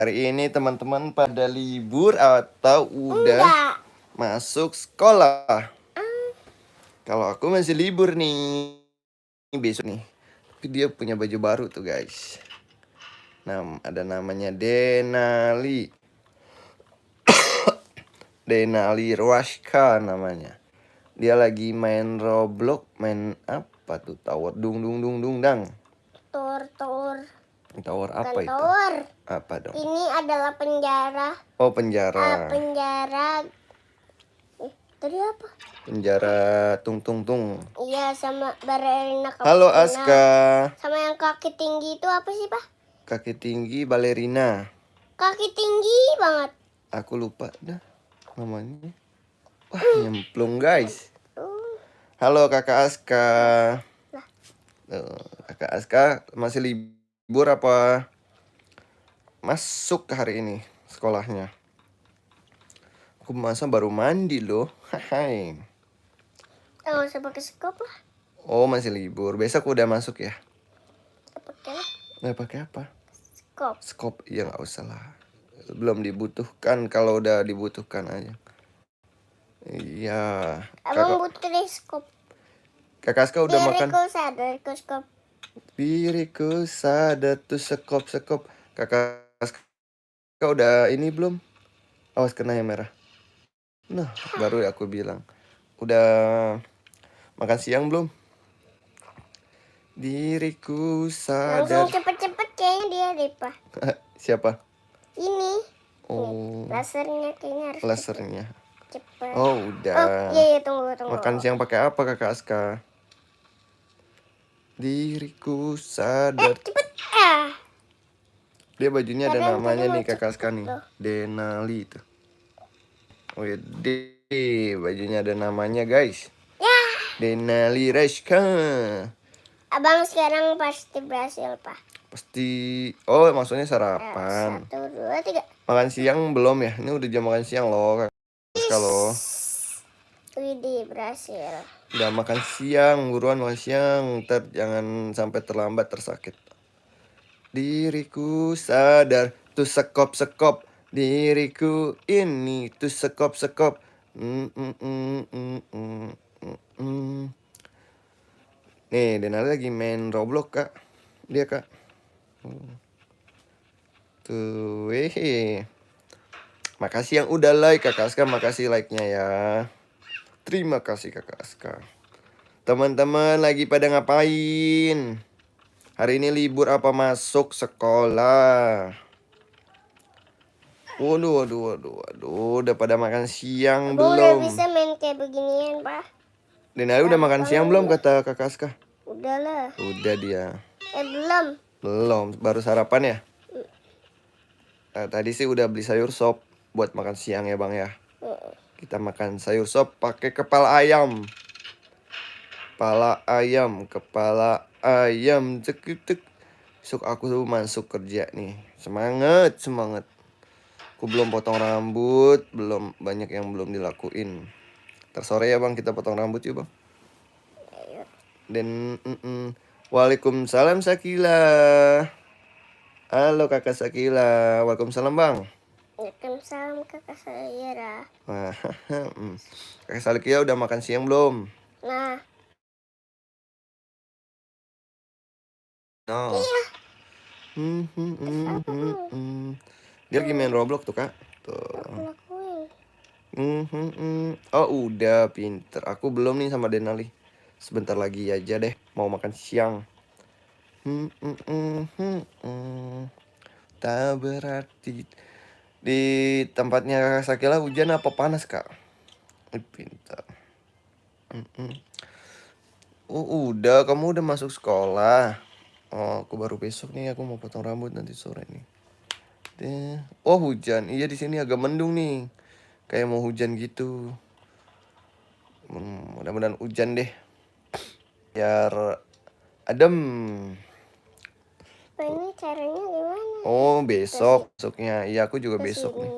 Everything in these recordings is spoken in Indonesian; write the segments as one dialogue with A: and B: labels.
A: Hari ini teman-teman pada libur atau udah
B: Enggak.
A: masuk sekolah? Kalau aku masih libur nih, besok nih. Tapi dia punya baju baru tuh guys. Ada namanya Denali. Denali Rwashka namanya. Dia lagi main Roblox, main apa tuh? Tower dung dung dung dung dang.
B: Tower.
A: Tower apa
B: Bukan
A: itu?
B: tower.
A: Apa dong?
B: Ini adalah penjara.
A: Oh, penjara.
B: Penjara. Tadi apa?
A: Penjara tung tung tung.
B: Iya, sama balerina.
A: Halo Aska.
B: Sama yang kaki tinggi itu apa sih, Pak?
A: Kaki tinggi balerina.
B: Kaki tinggi banget.
A: Aku lupa dah namanya. Wah, nyemplung guys. Halo Kakak Aska. Kakak Aska masih libur apa masuk hari ini sekolahnya? Aku masa baru mandi loh. Hai.
B: Nggak usah pakai skop lah.
A: Oh, masih libur. Besok udah masuk ya?
B: Pakai
A: Nggak pakai apa?
B: skop.
A: Skop, iya nggak usah lah. Belum dibutuhkan, kalau udah dibutuhkan aja. Iya.
B: Abang butuh deh skop.
A: Kakak Aska udah makan?
B: Diriku skop.
A: Diriku sadar tuh sekop. Kakak Aska udah ini belum? Awas kena yang merah. Nah, baru aku bilang. Udah makan siang belum? Diriku sadar.
B: Langsung cepet-cepet kayaknya dia deh, Pak.
A: Siapa?
B: Ini.
A: Oh.
B: Lasernya kayaknya harus
A: Lasernya.
B: cepet.
A: Oh, udah.
B: Oh, iya, tunggu.
A: Makan siang pakai apa Kakak Aska? Diriku sadar.
B: Cepet.
A: Dia bajunya ada
B: Kadang
A: namanya nih
B: cepet
A: Kakak Aska nih.
B: loh.
A: Denali itu. Oh ya, bajunya ada namanya guys.
B: Ya.
A: Denali Reshka.
B: Abang sekarang pasti berhasil, Pak.
A: Pasti. Oh, maksudnya sarapan.
B: 1, 2, 3.
A: Makan siang belum ya? Ini udah jam makan siang loh Kakak Aska loh.
B: Widih, berhasil.
A: Udah makan siang, buruan makan siang. Ntar jangan sampai terlambat tersakit. Diriku sadar tuh sekop. Diriku ini tuh sekop. Nih, Denali lagi main Roblox kak. Dia kak. Tuh, makasih yang udah like Kakak Aska, makasih like-nya ya. Terima kasih Kakak Aska. Teman-teman lagi pada ngapain? Hari ini libur apa masuk sekolah? Waduh. Udah pada makan siang
B: Abang
A: belum?
B: udah bisa main kayak beginian, Pak.
A: Denali udah makan siang belum kata Kakak Aska?
B: Udah lah.
A: Udah dia.
B: Belum.
A: Baru sarapan ya? Tadi sih udah beli sayur sop buat makan siang ya bang ya. Kita makan sayur sop pakai kepala ayam. Kepala ayam. Cek. Besok aku tuh masuk kerja nih. Semangat. Aku belum potong rambut, belum banyak yang belum dilakuin. Ntar sore ya bang kita potong rambut yuk bang. Dan Waalaikumsalam Sakila. Halo kakak Sakila. Waalaikumsalam bang.
B: Waalaikumsalam kakak saya.
A: Kakak Sakila udah makan siang belum?
B: Nah.
A: No. Iya. Dia lagi main Roblox tuh kak. Tuh. Oh udah pinter. Aku belum nih sama Denali. Sebentar lagi aja deh. Mau makan siang. Tak berarti. Di tempatnya Kakak Sakila hujan apa panas kak? Pintar. Udah. Kamu udah masuk sekolah. Oh aku baru besok nih. Aku mau potong rambut nanti sore nih. Oh hujan. Iya di sini agak mendung nih. Kayak mau hujan gitu. Mudah-mudahan hujan deh. Biar adem.
B: Ini caranya gimana?
A: Oh besoknya. Iya aku juga besok nih.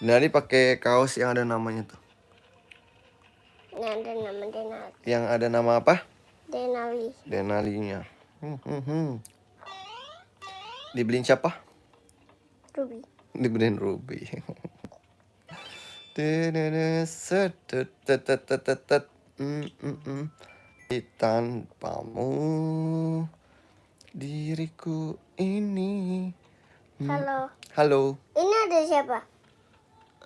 A: Nari pakai kaos yang ada namanya tuh.
B: Yang ada nama Denali.
A: Yang ada nama apa?
B: Denali.
A: Denalinya. Dibeliin siapa?
B: Ruby.
A: Dibeliin Ruby. Setetetetetetet. Tanpamu diriku ini.
B: Halo.
A: Halo,
B: Ini ada siapa?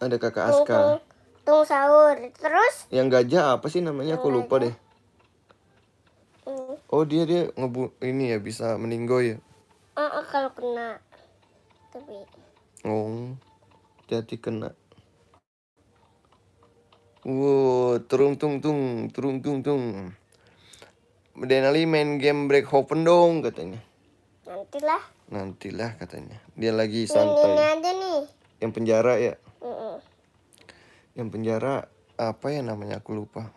A: ada kakak
B: Tung
A: Aska.
B: tung tung sahur. Terus?
A: Yang gajah apa sih namanya? Aku
B: Yang
A: lupa
B: gajah.
A: deh. Oh dia ini ya bisa meninggoy ya.
B: Kalau kena. Tapi.
A: Oh, jadi kena. Wow, turung tung tung. Denali main game Breakhoven dong katanya. Nantilah katanya. Dia lagi
B: Ini
A: santai.
B: aja nih.
A: Yang penjara ya.
B: Mm-mm.
A: Yang penjara apa ya namanya aku lupa.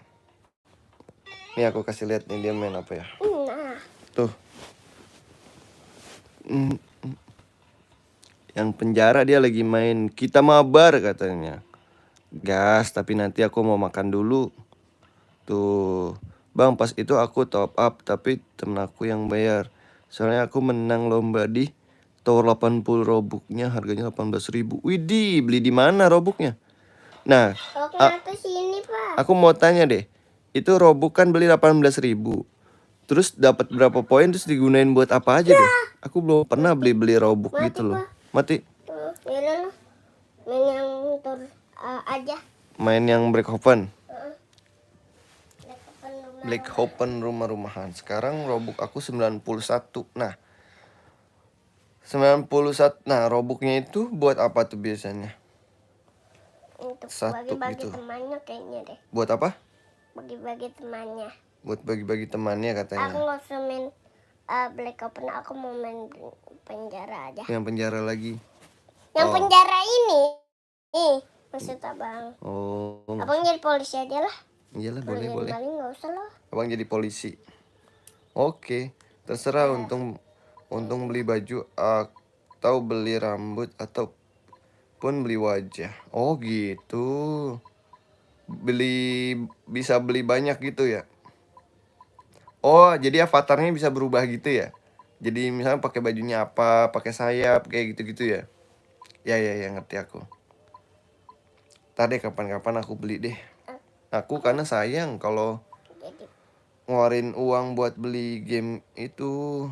A: Nih aku kasih lihat nih dia main apa ya.
B: Nah.
A: Tuh. Yang penjara dia lagi main Kita Mabar katanya. Gas, tapi nanti aku mau makan dulu. Tuh. Bang, pas itu aku top up tapi temen aku yang bayar. Soalnya aku menang lomba di Tower 80 robuknya harganya 18.000. Widih, beli di mana robuknya? Nah,
B: Kalau kena tuh sini, Pak.
A: aku mau tanya deh. Itu robuk kan beli 18.000. Terus dapat berapa poin terus digunain buat apa aja deh? Aku belum pernah beli robuk
B: Mati,
A: gitu loh.
B: Pak.
A: Mati.
B: Yaudah lah. Main yang motor aja.
A: Main yang Breakhoven.
B: Black
A: Breakhoven rumah-rumahan. Sekarang robuk aku 91. Nah, 91. Nah, robuknya itu buat apa tuh biasanya?
B: Untuk
A: Satu
B: bagi-bagi
A: gitu.
B: temannya kayaknya deh.
A: Buat apa?
B: Bagi-bagi temannya.
A: Buat bagi-bagi temannya
B: Aku
A: katanya.
B: nggak usah main Black Open. Aku mau main penjara aja.
A: Yang penjara lagi.
B: Yang penjara ini. Maksud abang.
A: Oh.
B: Abang jadi polisi aja lah.
A: Iyalah
B: Kalau jadi
A: boleh.
B: maling nggak usah lah.
A: Abang jadi polisi. Oke, terserah untung beli baju atau beli rambut ataupun beli wajah. Oh gitu. Bisa beli banyak gitu ya. Oh, jadi avatarnya bisa berubah gitu ya. Jadi misalnya pakai bajunya apa, pakai sayap kayak gitu-gitu ya. Ya ngerti aku. Tadi kapan-kapan aku beli deh. Aku karena sayang kalau
B: Jadi
A: ngeluarin uang buat beli game itu.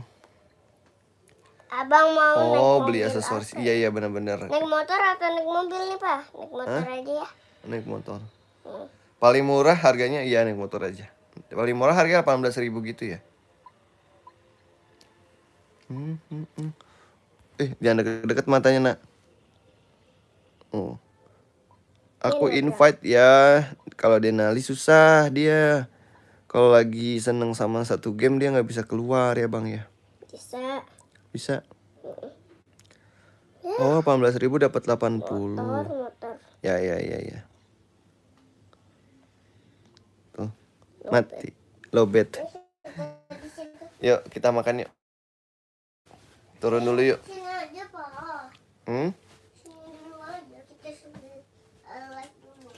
B: abang mau naik
A: Oh,
B: mobil
A: beli aksesoris.
B: apa?
A: Iya benar-benar.
B: Naik motor atau naik mobil nih, Pak? Naik motor aja ya.
A: Naik motor.
B: Hmm.
A: Paling murah harganya iya naik motor aja. Paling murah harga 18.000 gitu ya. Jangan deket-deket matanya, Nak. Oh. Aku invite ya. Kalau Denali susah dia. Kalau lagi seneng sama satu game dia nggak bisa keluar ya, Bang ya.
B: Bisa.
A: Bisa. Oh, 18.000 dapat 80.
B: Motor.
A: Ya. Tuh. Mati. Lobet. Yuk, kita makan yuk. Turun dulu yuk.
B: Sini aja, Pak. Sini dulu aja. Kita sambil live dulu.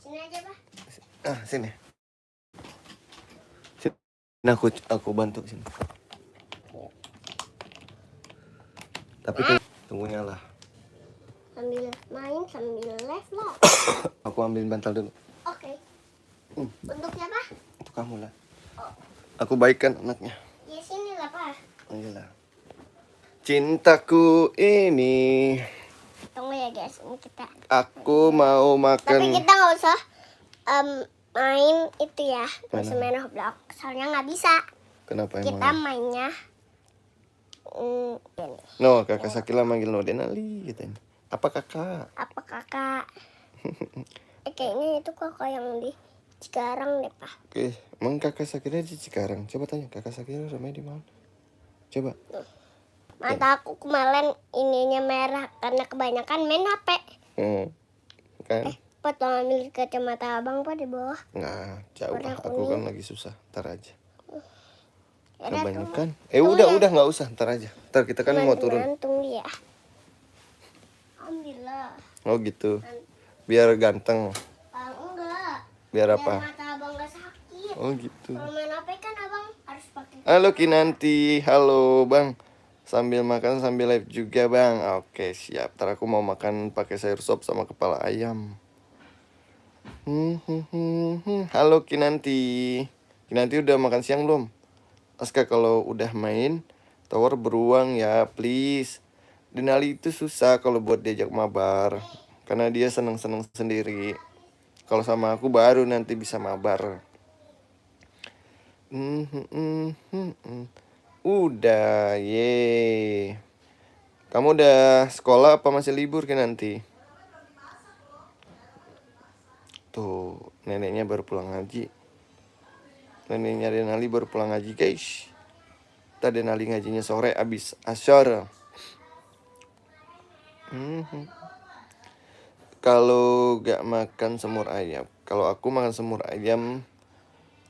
B: Sini aja, Pak.
A: Sini. Sini aku bantu sini. Tapi tunggunya lah.
B: Sambil main, sambil live lah.
A: Aku ambil bantal dulu.
B: Oke. Untuk siapa?
A: Untuk kamu lah. Aku baik kan anaknya.
B: Ya sini lah, Pak.
A: Oh iyalah. Cintaku ini.
B: Tunggu ya guys, ini kita.
A: Aku mau
B: Tapi
A: makan.
B: kita nggak usah main itu ya, nggak usah main Roblox. Soalnya nggak bisa.
A: Kenapa
B: Kita
A: emang?
B: mainnya ini.
A: No, kakak Sakila manggil no Denali gitu. Apa kakak?
B: Apa kakak? Kayaknya itu kakak yang di Cikarang deh, Pak.
A: Oke, emang kakak Sakila di Cikarang? Coba tanya kakak Sakila rumahnya di mana? Coba.
B: Mata aku kemarin ininya merah karena kebanyakan main HP.
A: Kan?
B: Pak, tolong ambil kacamata abang, Pak, di bawah.
A: Nggak, jauh.
B: Warna
A: Aku
B: kuning.
A: kan lagi susah. Ntar aja.
B: Yaudah,
A: Kebanyakan.
B: tunggu
A: Udah nggak usah. Ntar aja. Ntar kita kan mau turun.
B: Tunggu ya. Ambillah.
A: Oh gitu. Biar ganteng.
B: Enggak.
A: Biar
B: Biar
A: apa?
B: mata abang gak sakit.
A: Oh gitu.
B: Kalau main HP kan abang harus pakai.
A: Halo Kinanti. Halo Bang. Sambil makan sambil live juga bang. Oke siap. Ntar aku mau makan pakai sayur sop sama kepala ayam. Halo Kinanti. Kinanti udah makan siang belum? Aska kalau udah main tower beruang ya please. Denali itu susah kalau buat diajak mabar, karena dia seneng-seneng sendiri. Kalau sama aku baru nanti bisa mabar. Udah, ye. Kamu udah sekolah apa masih libur kan nanti? Tuh, neneknya baru pulang ngaji. Neneknya Denali baru pulang ngaji, guys. Tadi Denali ngajinya sore abis asyar. Kalau gak makan semur ayam, kalau aku makan semur ayam,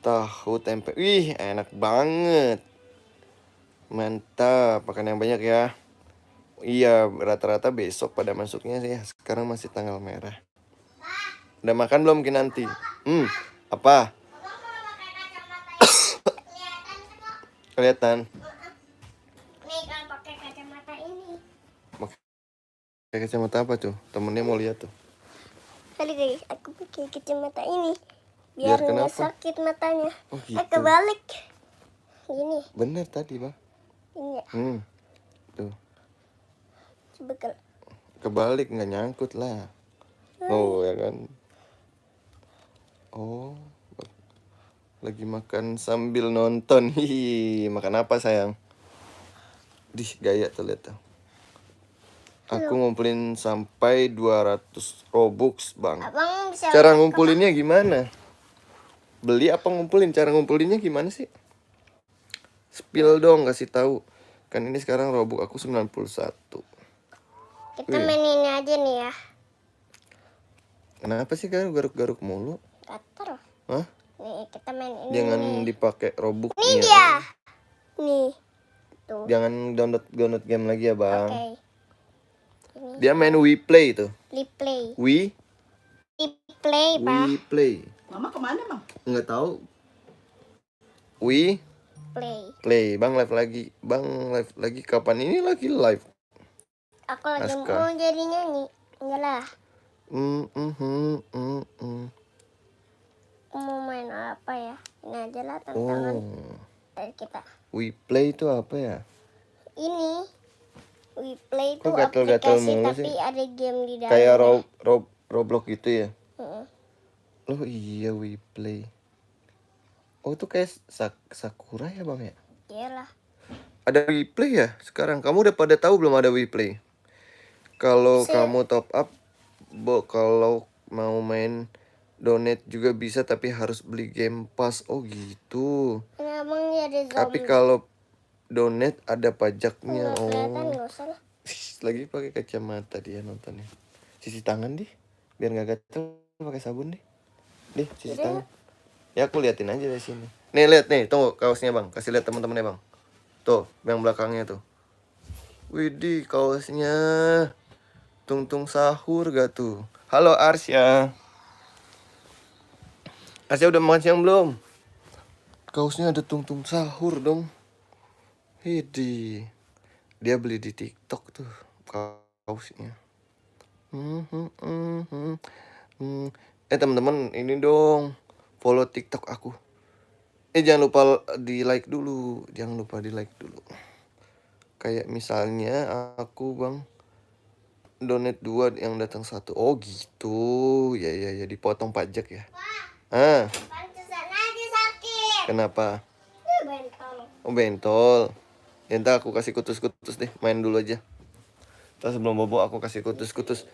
A: tahu tempe, wih enak banget. Mantap, makan yang banyak ya. Iya, rata-rata besok pada masuknya sih. Sekarang masih tanggal merah. Udah makan belum Kinanti? Apa? Kelihatan.
B: Nih kan pakai kacamata ini.
A: Pakai kacamata apa tuh? Temennya mau lihat tuh.
B: Kali guys, aku pakai kacamata ini biar nggak
A: kenapa?
B: sakit matanya.
A: Oh gitu.
B: Kebalik. Gini.
A: Bener tadi bang.
B: Ini.
A: Tuh.
B: Coba
A: Kebalik nggak nyangkut lah. Oh ya kan. Oh. Lagi makan sambil nonton. Hihi, makan apa sayang? Dih, gaya tuh lihat tuh. Aku ngumpulin sampai 200 Robux, Bang.
B: Abang bisa
A: Cara ngumpulinnya gimana? Beli apa ngumpulin? Cara ngumpulinnya gimana sih? Spill dong, kasih tahu. Kan ini sekarang Robux aku 91.
B: Kita main ini aja nih ya.
A: Kenapa sih kan garuk-garuk mulu?
B: Gatel.
A: Hah?
B: Nih, kita main ini.
A: Jangan dipakai Robux.
B: Ini dia. Nih. Tuh.
A: Jangan download game lagi ya, Bang.
B: Oke.
A: Dia main WePlay tuh.
B: WePlay.
A: WePlay,
B: Pak.
A: WePlay.
C: Mama kemana, Bang?
A: Nggak tahu. Play. Bang live lagi. Bang live lagi kapan ini lagi live?
B: Aku lagi
A: Aska.
B: mau jadi nyanyi. Enggak lah. Mau main apa ya? Ini aja lah tantangan dari kita.
A: WePlay itu apa ya?
B: Ini WePlay itu
A: Kok gatel-gatel
B: aplikasi
A: mulu
B: tapi
A: sih?
B: ada game di dalamnya.
A: Kayak Roblox gitu ya?
B: Heeh.
A: Oh iya WePlay. Oh itu kayak Sakura ya bang ya?
B: Iyalah.
A: Ada WePlay ya sekarang? Kamu udah pada tahu belum ada WePlay? Kalau kamu top up, kalau mau main donate juga bisa tapi harus beli game pass. Oh gitu.
B: Ini abang ada zombie.
A: Tapi kalau donate ada pajaknya.
B: Nggak kelihatan,
A: Oh.
B: nggak usah lah.
A: Lagi pakai kacamata dia nontonnya. Cuci tangan deh, biar nggak gatel. Pakai sabun deh. Cuci tangan. Ya aku liatin aja dari sini. Nih lihat nih, tunggu kaosnya bang. Kasih lihat teman-temannya bang. Tuh, yang belakangnya tuh. Widih kaosnya. Tung sahur gak tuh? Halo Arsya. Arsya udah makan siang belum? Kaosnya ada tung sahur dong. Widih. Dia beli di TikTok tuh kaosnya. Teman-teman ini dong. Follow TikTok aku. Jangan lupa di like dulu. Kayak misalnya aku bang donate 2 yang datang 1. Oh gitu. Ya dipotong pajak ya.
B: Pantesan aja sakit.
A: Kenapa?
B: Bentol.
A: Oh bentol. Ya ntar aku kasih kutus-kutus deh. Main dulu aja. Terus sebelum bobo aku kasih kutus-kutus.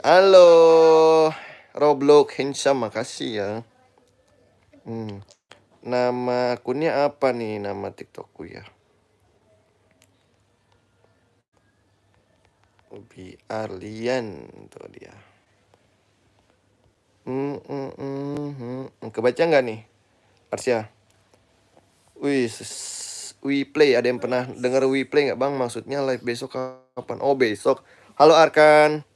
A: Halo Roblox handsome, makasih ya. Nama akunnya apa nih, nama TikTokku ya? Arlian tuh dia. Kebaca nggak nih, Arsya? WePlay, ada yang pernah dengar WePlay nggak bang? Maksudnya live besok kapan? Oh besok. Halo Arkan.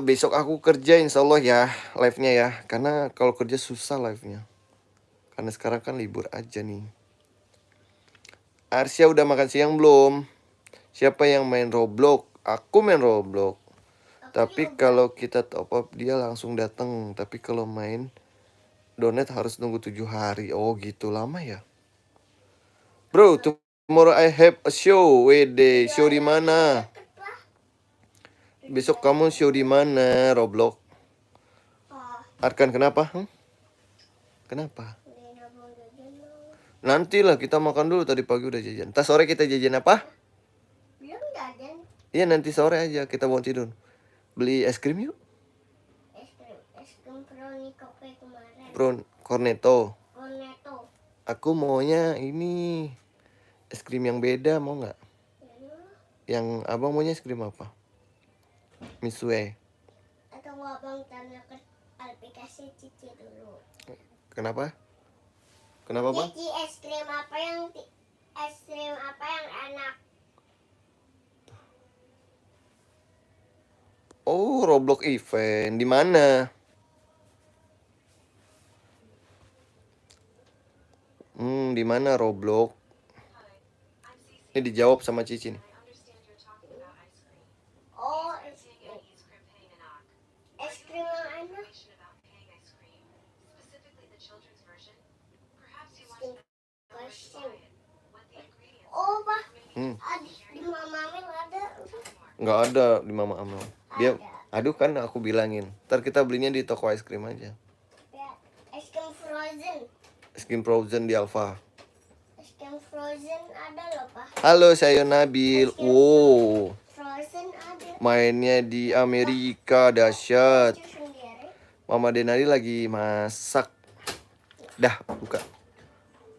A: Besok aku kerja insya Allah ya live-nya ya. Karena kalau kerja susah live-nya. Karena sekarang kan libur aja nih. Arsya udah makan siang belum? Siapa yang main Roblox? Aku main Roblox. Tapi kalau kita top up dia langsung datang. Tapi kalau main donate harus nunggu 7 hari. Oh gitu lama ya. Bro, tomorrow I have a show. Wede, show di mana? Besok kamu show di mana, Roblox? Arkan kenapa? Kenapa? Nantilah kita makan dulu, tadi pagi udah jajan. Tas sore kita jajan apa?
B: Belum jajan.
A: Iya nanti sore aja kita mau tidur. Beli es krim yuk.
B: Es krim brownie kayak kemarin.
A: Cornetto.
B: Cornetto.
A: Aku maunya ini es krim yang beda, mau nggak? Yang abang maunya es krim apa? Misue.
B: Atau abang tanya ke aplikasi Cici dulu.
A: Kenapa? Kenapa bang?
B: Cici es krim apa yang enak?
A: Oh, Roblox event di mana? Di mana Roblox? Ini dijawab sama Cici nih.
B: Oh, es krim yang enak. Oh, Pak. Di Mama Mil ada.
A: Nggak ada di Mama Amel. Dia, aduh kan aku bilangin. Ntar kita belinya di toko es krim aja.
B: Ya, es krim frozen.
A: Es krim frozen di Alfa.
B: Es krim frozen ada loh, Pak.
A: Halo, saya Nabil. Wow,
B: Frozen ada.
A: mainnya di Amerika dahsyat.
B: Cucu sendiri.
A: Mama Denari lagi masak. Dah, buka.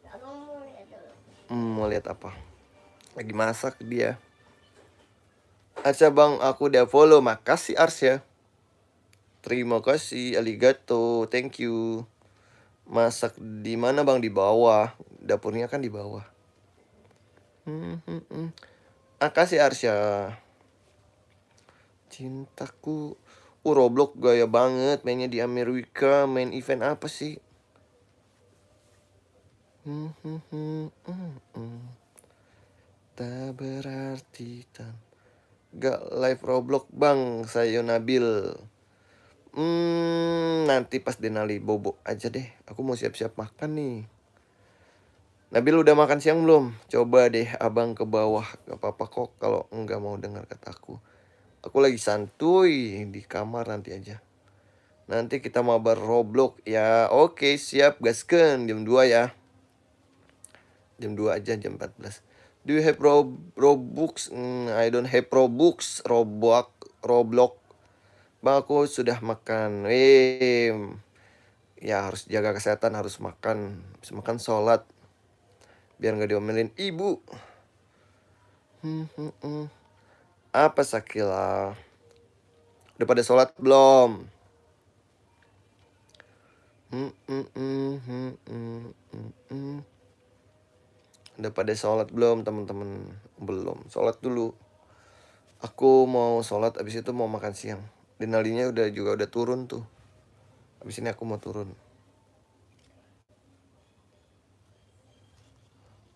B: Abang mau lihat dulu.
A: Mau lihat apa? Lagi masak dia. Arsya bang, aku udah follow. Makasih Arsya. Terima kasih, arigato, thank you. Masak di mana bang? Di bawah. Dapurnya kan di bawah. Makasih Arsya. Cintaku. Roblox gaya banget. Mainnya di Amerika. Main event apa sih? Tak berarti tan. Gak live Roblox bang. Saya Nabil. Nanti pas Denali bobo aja deh. Aku mau siap-siap makan nih. Nabil udah makan siang belum? Coba deh abang ke bawah. Gak apa-apa kok kalau enggak mau dengar kataku. Aku lagi santuy di kamar nanti aja. Nanti kita mabar Roblox ya. Oke siap gasken. Jam 2 ya. Jam 2 aja, jam 14. Do you have Robux? I don't have Robux. Roblox. Bang aku sudah makan. Ya harus jaga kesehatan, harus makan. Habis makan sholat. Biar gak diomelin ibu. Apa Sakila? Udah pada sholat belum? Udah pada sholat belum teman-teman? Belum. Sholat dulu. Aku mau sholat, abis itu mau makan siang. Denalinya udah turun tuh. Abis ini aku mau turun.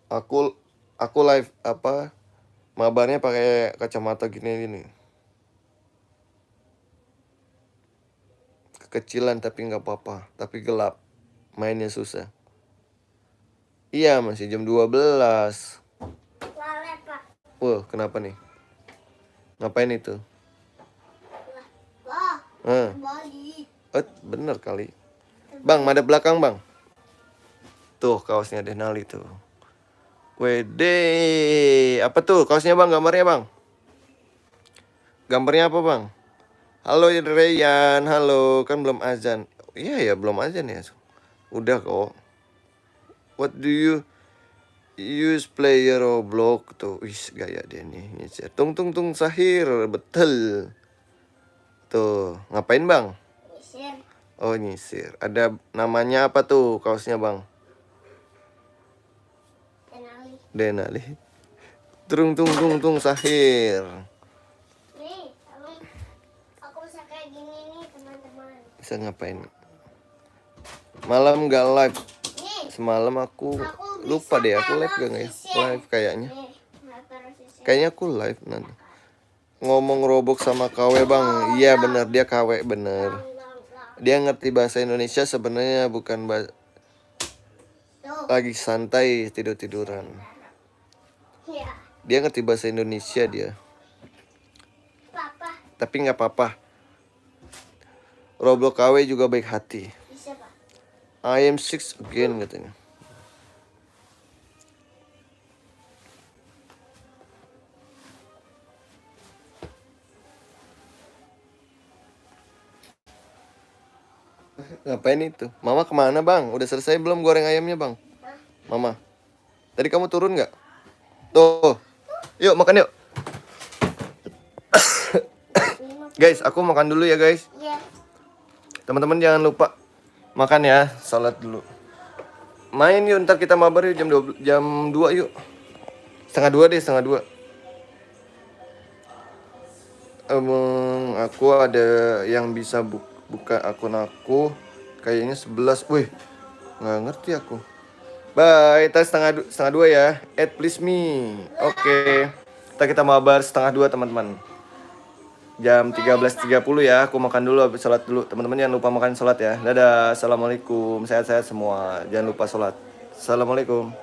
A: Aku live apa? Mabarnya pakai kacamata gini. Kekecilan tapi nggak apa-apa. Tapi gelap. Mainnya susah. Iya masih jam 12.
B: Lalat, Pak.
A: Wah kenapa nih? Ngapain itu?
B: Wah, balik.
A: Bener kali. Bang, madep belakang bang. Tuh kaosnya Denali tuh. Wede, apa tuh kaosnya bang? Gambarnya bang? Gambarnya apa bang? Halo Reyan, halo. Kan belum azan. Iya ya belum azan ya. Udah kok. What do you use player Roblox tuh? Wih gaya dia nih. Tung sahir, betul. Tuh, ngapain bang?
B: Nyisir.
A: Oh nyisir. Ada namanya apa tuh kaosnya bang? Denali. Tung sahir.
B: Nih, aku bisa kayak gini nih teman-teman.
A: Bisa ngapain? Malam gak live.
B: Nih,
A: Semalam aku lupa deh aku live gak ya? Live kayaknya.
B: Nih, taruh sisi.
A: Kayaknya aku live nanti. Ngomong Roblox sama KW bang. Iya bener, dia KW bener. Dia ngerti bahasa Indonesia sebenarnya bukan
B: Tuh,
A: lagi santai tidur-tiduran.
B: ya,
A: Dia ngerti bahasa Indonesia dia.
B: papa
A: Tapi nggak apa-apa. Roblox KW juga baik hati.
B: bisa pak.
A: I am 6 again katanya. Ngapain itu? Mama kemana bang? Udah selesai belum goreng ayamnya bang?
B: Hah?
A: Mama. Tadi kamu turun nggak? Tuh. Yuk makan yuk. Guys, aku makan dulu ya guys.
B: Iya.
A: Teman-teman jangan lupa makan ya. Salat dulu. Main yuk, ntar kita mabar yuk jam 2 yuk. Setengah 2 deh, setengah 2. Aku ada yang bisa buka akun aku. Kayaknya 11. Wih, nggak ngerti aku. Bye, ntar setengah 2 ya. Add please me. Oke. Ntar kita mabar setengah 2 teman-teman. Jam 13.30 ya. Aku makan dulu, habis sholat dulu. Teman-teman jangan lupa makan sholat ya. Dadah, assalamualaikum. Sehat-sehat semua. Jangan lupa sholat. Assalamualaikum.